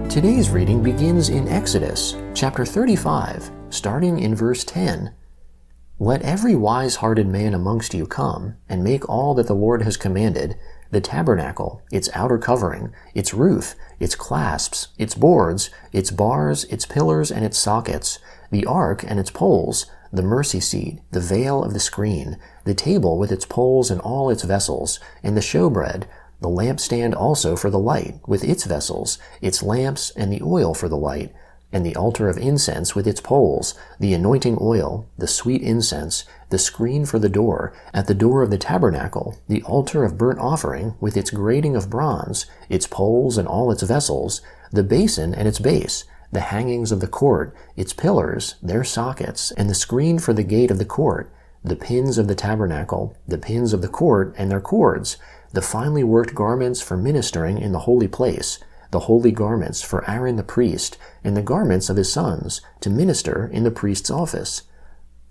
Today's reading begins in Exodus, chapter 35, starting in verse 10. Let every wise-hearted man amongst you come, and make all that the Lord has commanded, the tabernacle, its outer covering, its roof, its clasps, its boards, its bars, its pillars, and its sockets, the ark and its poles, the mercy seat, the veil of the screen, the table with its poles and all its vessels, and the showbread, the lampstand also for the light, with its vessels, its lamps, and the oil for the light, and the altar of incense with its poles, the anointing oil, the sweet incense, the screen for the door, at the door of the tabernacle, the altar of burnt offering with its grating of bronze, its poles and all its vessels, the basin and its base, the hangings of the court, its pillars, their sockets, and the screen for the gate of the court, the pins of the tabernacle, the pins of the court and their cords, the finely worked garments for ministering in the holy place, the holy garments for Aaron the priest, and the garments of his sons, to minister in the priest's office.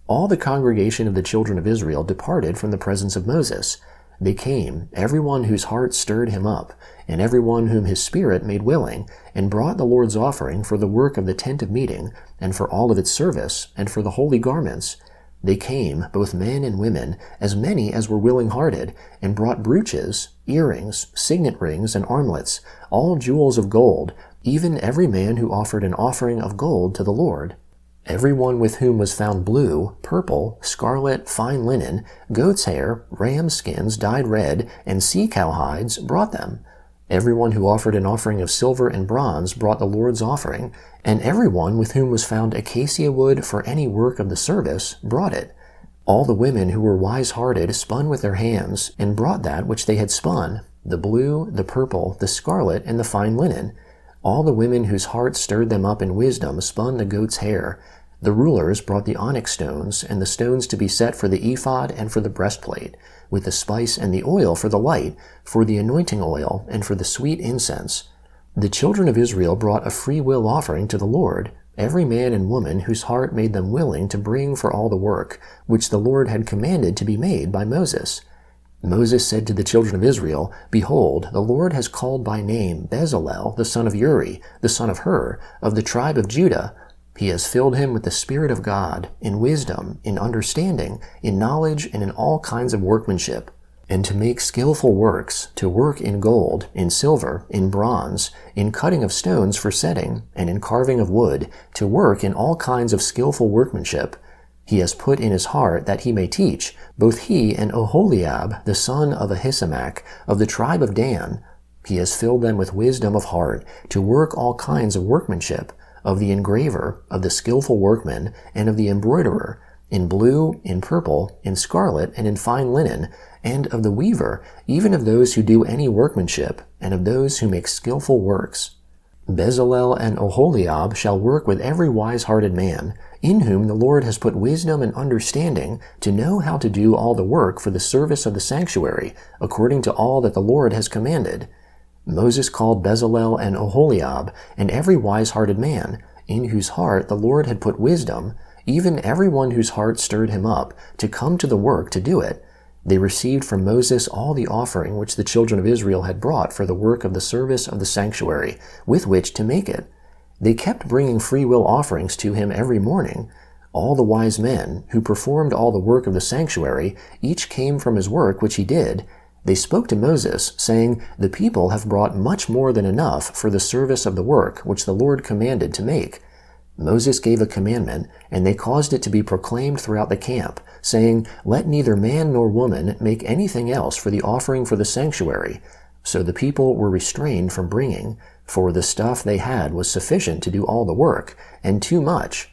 All the congregation of the children of Israel departed from the presence of Moses. They came, everyone whose heart stirred him up, and everyone whom his spirit made willing, and brought the Lord's offering for the work of the tent of meeting, and for all of its service, and for the holy garments. They came, both men and women, as many as were willing-hearted, and brought brooches, earrings, signet rings, and armlets, all jewels of gold, even every man who offered an offering of gold to the Lord. Every one with whom was found blue, purple, scarlet, fine linen, goat's hair, ram skins dyed red, and sea-cow hides brought them. Everyone who offered an offering of silver and bronze brought the Lord's offering, and everyone with whom was found acacia wood for any work of the service brought it. All the women who were wise-hearted spun with their hands, and brought that which they had spun, the blue, the purple, the scarlet, and the fine linen. All the women whose hearts stirred them up in wisdom spun the goat's hair. The rulers brought the onyx stones, and the stones to be set for the ephod and for the breastplate, with the spice and the oil for the light, for the anointing oil, and for the sweet incense. The children of Israel brought a free will offering to the Lord, every man and woman whose heart made them willing to bring for all the work, which the Lord had commanded to be made by Moses. Moses said to the children of Israel, Behold, the Lord has called by name Bezalel, the son of Uri, the son of Hur, of the tribe of Judah. He has filled him with the Spirit of God, in wisdom, in understanding, in knowledge, and in all kinds of workmanship, and to make skillful works, to work in gold, in silver, in bronze, in cutting of stones for setting, and in carving of wood, to work in all kinds of skillful workmanship. He has put in his heart that he may teach, both he and Oholiab, the son of Ahisamach, of the tribe of Dan. He has filled them with wisdom of heart, to work all kinds of workmanship, of the engraver, of the skillful workman, and of the embroiderer, in blue, in purple, in scarlet, and in fine linen, and of the weaver, even of those who do any workmanship, and of those who make skillful works. Bezalel and Oholiab shall work with every wise-hearted man, in whom the Lord has put wisdom and understanding, to know how to do all the work for the service of the sanctuary, according to all that the Lord has commanded. Moses called Bezalel and Oholiab, and every wise-hearted man, in whose heart the Lord had put wisdom, even every one whose heart stirred him up, to come to the work to do it. They received from Moses all the offering which the children of Israel had brought for the work of the service of the sanctuary, with which to make it. They kept bringing free will offerings to him every morning. All the wise men, who performed all the work of the sanctuary, each came from his work which he did. They spoke to Moses, saying, The people have brought much more than enough for the service of the work which the Lord commanded to make. Moses gave a commandment, and they caused it to be proclaimed throughout the camp, saying, Let neither man nor woman make anything else for the offering for the sanctuary. So the people were restrained from bringing, for the stuff they had was sufficient to do all the work, and too much.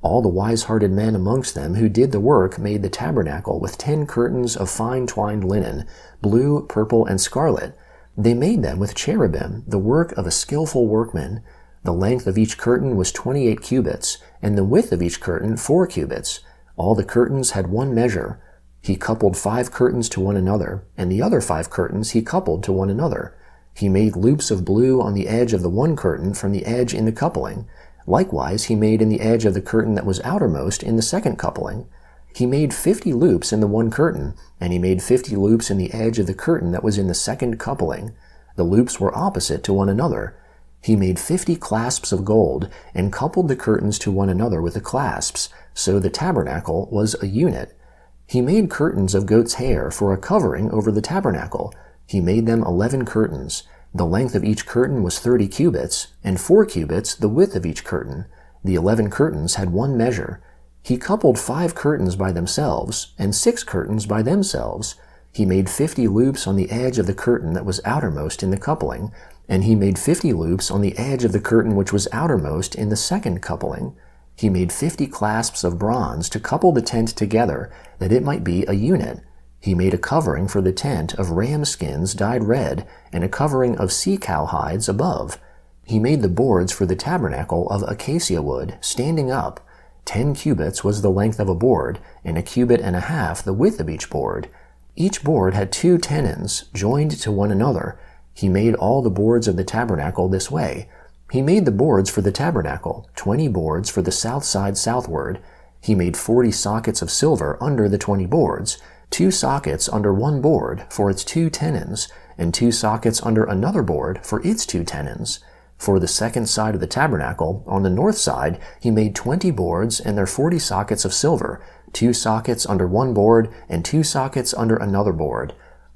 All the wise-hearted men amongst them who did the work made the tabernacle with 10 curtains of fine twined linen, blue, purple, and scarlet. They made them with cherubim, the work of a skillful workman. The length of each curtain was 28 cubits, and the width of each curtain 4 cubits. All the curtains had one measure. He coupled 5 curtains to one another, and the other 5 curtains he coupled to one another. He made loops of blue on the edge of the one curtain from the edge in the coupling. Likewise he made in the edge of the curtain that was outermost in the second coupling. He made 50 loops in the one curtain, and he made 50 loops in the edge of the curtain that was in the second coupling. The loops were opposite to one another. He made 50 clasps of gold, and coupled the curtains to one another with the clasps, so the tabernacle was a unit. He made curtains of goat's hair for a covering over the tabernacle. He made them 11 curtains. The length of each curtain was 30 cubits, and 4 cubits the width of each curtain. The 11 curtains had one measure. He coupled 5 curtains by themselves, and 6 curtains by themselves. He made 50 loops on the edge of the curtain that was outermost in the coupling, and he made 50 loops on the edge of the curtain which was outermost in the second coupling. He made 50 clasps of bronze to couple the tent together, that it might be a unit. He made a covering for the tent of ram skins dyed red, and a covering of sea-cow hides above. He made the boards for the tabernacle of acacia wood, standing up. 10 cubits was the length of a board, and 1.5 cubits the width of each board. Each board had 2 tenons, joined to one another. He made all the boards of the tabernacle this way. He made the boards for the tabernacle, 20 boards for the south side southward. He made 40 sockets of silver under the 20 boards, 2 sockets under one board for its 2 tenons, and 2 sockets under another board for its 2 tenons. For the second side of the tabernacle, on the north side, he made 20 boards and their 40 sockets of silver, 2 sockets under one board and 2 sockets under another board.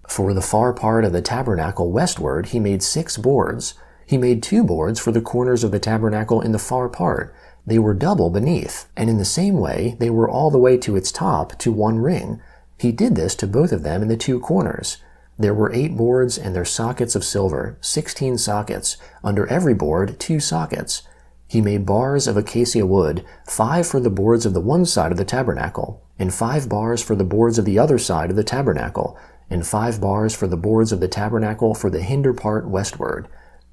For the far part of the tabernacle westward, he made 6 boards. He made 2 boards for the corners of the tabernacle in the far part. They were double beneath, and in the same way they were all the way to its top to one ring. He did this to both of them in the 2 corners. There were 8 boards and their sockets of silver, 16 sockets, under every board 2 sockets. He made bars of acacia wood, 5 for the boards of the one side of the tabernacle, and 5 bars for the boards of the other side of the tabernacle, and 5 bars for the boards of the tabernacle for the hinder part westward.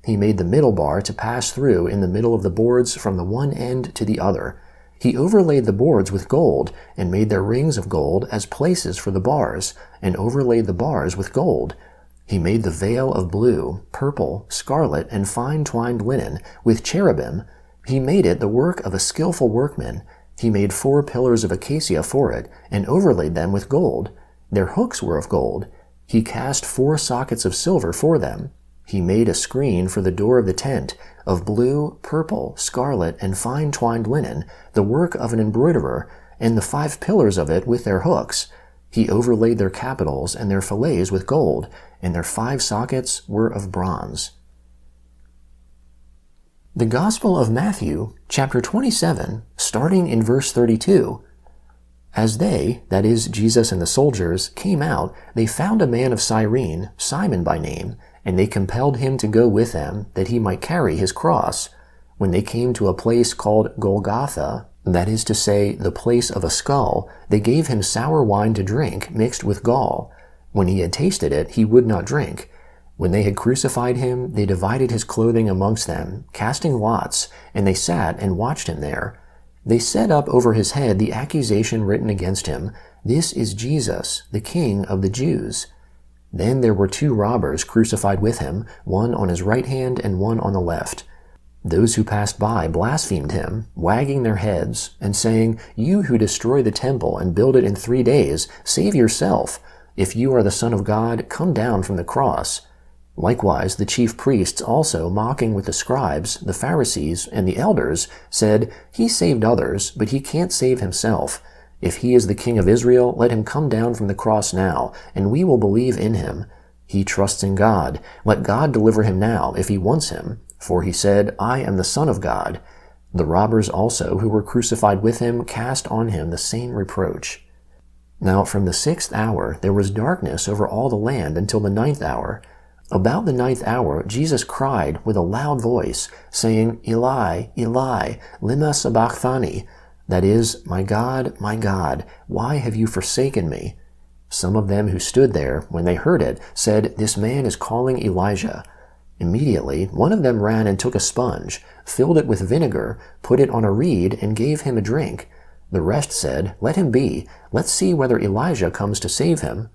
He made the middle bar to pass through in the middle of the boards from the one end to the other. He overlaid the boards with gold, and made their rings of gold as places for the bars, and overlaid the bars with gold. He made the veil of blue, purple, scarlet, and fine twined linen, with cherubim. He made it the work of a skillful workman. He made 4 pillars of acacia for it, and overlaid them with gold. Their hooks were of gold. He cast 4 sockets of silver for them. He made a screen for the door of the tent, of blue, purple, scarlet, and fine twined linen, the work of an embroiderer, and the 5 pillars of it with their hooks. He overlaid their capitals and their fillets with gold, and their 5 sockets were of bronze. The Gospel of Matthew, chapter 27, starting in verse 32. As they, that is, Jesus and the soldiers, came out, they found a man of Cyrene, Simon by name, and they compelled him to go with them, that he might carry his cross. When they came to a place called Golgotha, that is to say, the place of a skull, they gave him sour wine to drink, mixed with gall. When he had tasted it, he would not drink. When they had crucified him, they divided his clothing amongst them, casting lots, and they sat and watched him there. They set up over his head the accusation written against him, "This is Jesus, the King of the Jews." Then there were 2 robbers crucified with him, one on his right hand and one on the left. Those who passed by blasphemed him, wagging their heads, and saying, "You who destroy the temple and build it in 3 days, save yourself. If you are the Son of God, come down from the cross." Likewise the chief priests also, mocking with the scribes, the Pharisees, and the elders, said, "He saved others, but he can't save himself. If he is the King of Israel, let him come down from the cross now, and we will believe in him. He trusts in God. Let God deliver him now, if he wants him. For he said, 'I am the Son of God.'" The robbers also, who were crucified with him, cast on him the same reproach. Now from the 6th hour there was darkness over all the land until the 9th hour. About the 9th hour Jesus cried with a loud voice, saying, "Eli, Eli, lema sabachthani?" That is, my God, why have you forsaken me?" Some of them who stood there, when they heard it, said, "This man is calling Elijah." Immediately one of them ran and took a sponge, filled it with vinegar, put it on a reed, and gave him a drink. The rest said, "Let him be. Let's see whether Elijah comes to save him."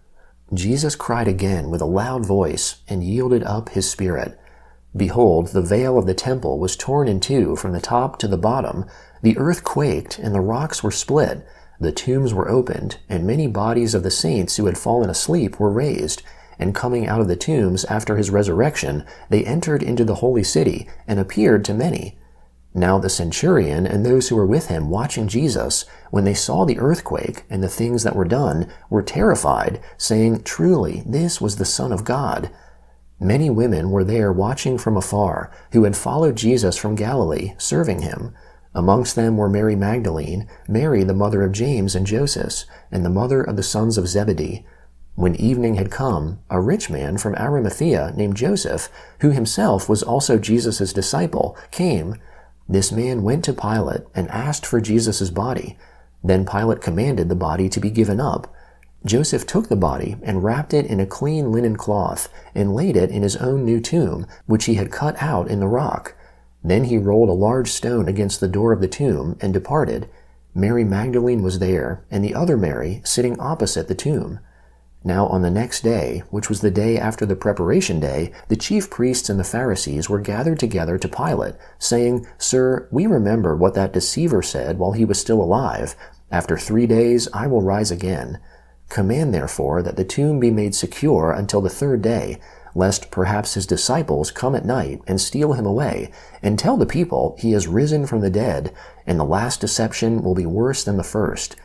Jesus cried again with a loud voice and yielded up his spirit. Behold, the veil of the temple was torn in two from the top to the bottom. The earth quaked, and the rocks were split. The tombs were opened, and many bodies of the saints who had fallen asleep were raised. And coming out of the tombs after his resurrection, they entered into the holy city and appeared to many. Now the centurion and those who were with him watching Jesus, when they saw the earthquake and the things that were done, were terrified, saying, "Truly, this was the Son of God." Many women were there watching from afar, who had followed Jesus from Galilee, serving him. Amongst them were Mary Magdalene, Mary the mother of James and Joseph, and the mother of the sons of Zebedee. When evening had come, a rich man from Arimathea named Joseph, who himself was also Jesus' disciple, came. This man went to Pilate and asked for Jesus' body. Then Pilate commanded the body to be given up. Joseph took the body and wrapped it in a clean linen cloth and laid it in his own new tomb, which he had cut out in the rock. Then he rolled a large stone against the door of the tomb and departed. Mary Magdalene was there, and the other Mary sitting opposite the tomb. Now on the next day, which was the day after the preparation day, the chief priests and the Pharisees were gathered together to Pilate, saying, "Sir, we remember what that deceiver said while he was still alive. After 3 days I will rise again. Command therefore that the tomb be made secure until the 3rd day, lest perhaps his disciples come at night and steal him away, and tell the people he has risen from the dead, and the last deception will be worse than the first."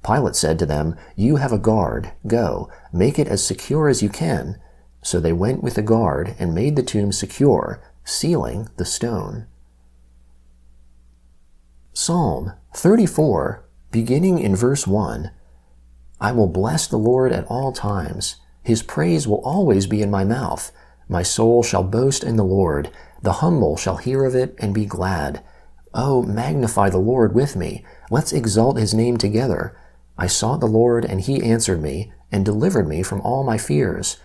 Pilate said to them, "You have a guard. Go, make it as secure as you can." So they went with the guard and made the tomb secure, sealing the stone. Psalm 34, beginning in verse 1. I will bless the Lord at all times. His praise will always be in my mouth. My soul shall boast in the Lord. The humble shall hear of it and be glad. Oh, magnify the Lord with me. Let's exalt his name together. I sought the Lord, and he answered me, and delivered me from all my fears.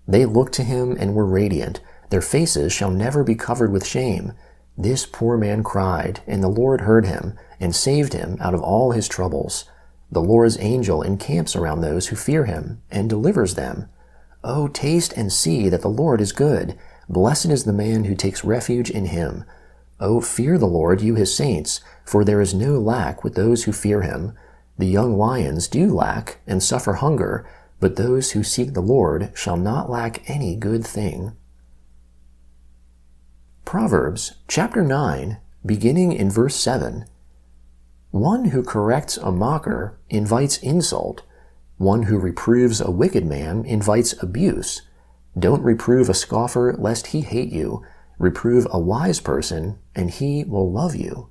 They looked to him and were radiant. Their faces shall never be covered with shame. This poor man cried, and the Lord heard him, and saved him out of all his troubles. The Lord's angel encamps around those who fear him, and delivers them. Oh, taste and see that the Lord is good. Blessed is the man who takes refuge in him. Oh, fear the Lord, you his saints, for there is no lack with those who fear him. The young lions do lack and suffer hunger, but those who seek the Lord shall not lack any good thing. Proverbs chapter 9, beginning in verse 7. One who corrects a mocker invites insult. One who reproves a wicked man invites abuse. Don't reprove a scoffer lest he hate you. Reprove a wise person, and he will love you.